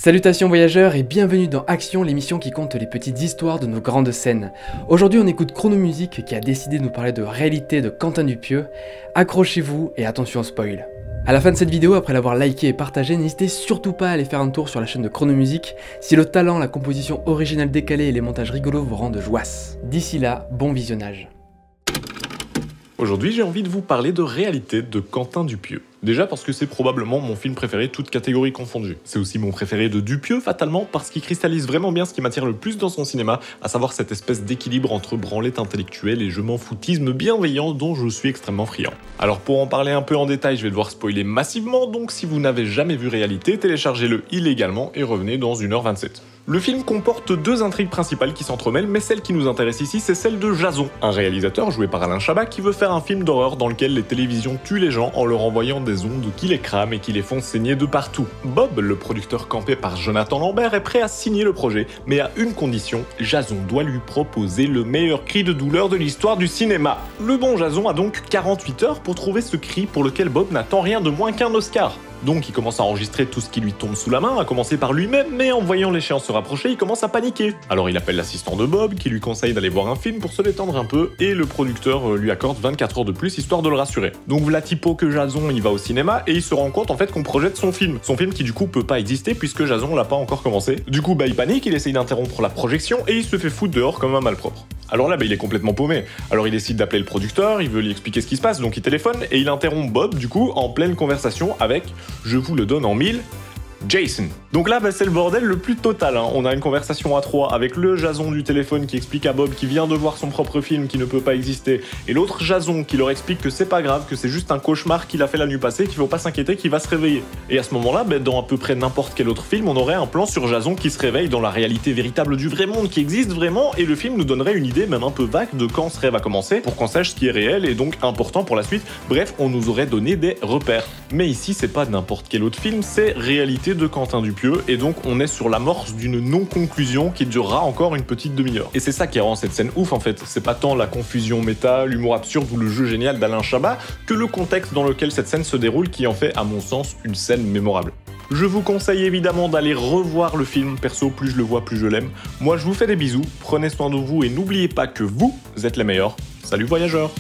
Salutations voyageurs et bienvenue dans Action, l'émission qui compte les petites histoires de nos grandes scènes. Aujourd'hui on écoute Chronomusique qui a décidé de nous parler de Réalité de Quentin Dupieux. Accrochez-vous et attention au spoil. A la fin de cette vidéo, après l'avoir liké et partagé, n'hésitez surtout pas à aller faire un tour sur la chaîne de Chronomusique si le talent, la composition originale décalée et les montages rigolos vous rendent joisse. D'ici là, bon visionnage. Aujourd'hui, j'ai envie de vous parler de Réalité de Quentin Dupieux. Déjà parce que c'est probablement mon film préféré, toutes catégories confondues. C'est aussi mon préféré de Dupieux, fatalement, parce qu'il cristallise vraiment bien ce qui m'attire le plus dans son cinéma, à savoir cette espèce d'équilibre entre branlette intellectuelle et je m'en foutisme bienveillant dont je suis extrêmement friand. Alors pour en parler un peu en détail, je vais devoir spoiler massivement, donc si vous n'avez jamais vu Réalité, téléchargez-le illégalement et revenez dans 1h27. Le film comporte deux intrigues principales qui s'entremêlent, mais celle qui nous intéresse ici, c'est celle de Jason, un réalisateur joué par Alain Chabat qui veut faire un film d'horreur dans lequel les télévisions tuent les gens en leur envoyant des ondes qui les crament et qui les font saigner de partout. Bob, le producteur campé par Jonathan Lambert, est prêt à signer le projet, mais à une condition, Jason doit lui proposer le meilleur cri de douleur de l'histoire du cinéma. Le bon Jason a donc 48 heures pour trouver ce cri pour lequel Bob n'attend rien de moins qu'un Oscar. Donc il commence à enregistrer tout ce qui lui tombe sous la main, à commencer par lui-même, mais en voyant l'échéance se rapprocher, il commence à paniquer. Alors il appelle l'assistant de Bob, qui lui conseille d'aller voir un film pour se détendre un peu, et le producteur lui accorde 24 heures de plus, histoire de le rassurer. Donc voilà typo que Jason, il va au cinéma, et il se rend compte en fait qu'on projette son film. Son film qui du coup peut pas exister, puisque Jason l'a pas encore commencé. Du coup il panique, il essaye d'interrompre la projection, et il se fait foutre dehors comme un malpropre. Alors là, il est complètement paumé. Alors il décide d'appeler le producteur, il veut lui expliquer ce qui se passe, donc il téléphone, et il interrompt Bob, du coup, en pleine conversation avec, je vous le donne en 1000, Jason. Donc là, c'est le bordel le plus total. On a une conversation à trois avec le Jason du téléphone qui explique à Bob qu'il vient de voir son propre film qui ne peut pas exister, et l'autre Jason qui leur explique que c'est pas grave, que c'est juste un cauchemar qu'il a fait la nuit passée, qu'il faut pas s'inquiéter, qu'il va se réveiller. Et à ce moment-là, dans à peu près n'importe quel autre film, on aurait un plan sur Jason qui se réveille dans la réalité véritable du vrai monde qui existe vraiment, et le film nous donnerait une idée, même un peu vague, de quand ce rêve va commencer, pour qu'on sache ce qui est réel et donc important pour la suite. Bref, on nous aurait donné des repères. Mais ici, c'est pas n'importe quel autre film, c'est Réalité de Quentin Dupieux, et donc on est sur l'amorce d'une non-conclusion qui durera encore une petite demi-heure. Et c'est ça qui rend cette scène ouf en fait, c'est pas tant la confusion méta, l'humour absurde ou le jeu génial d'Alain Chabat, que le contexte dans lequel cette scène se déroule qui en fait à mon sens une scène mémorable. Je vous conseille évidemment d'aller revoir le film, perso plus je le vois plus je l'aime. Moi je vous fais des bisous, prenez soin de vous et n'oubliez pas que vous êtes les meilleurs. Salut voyageurs!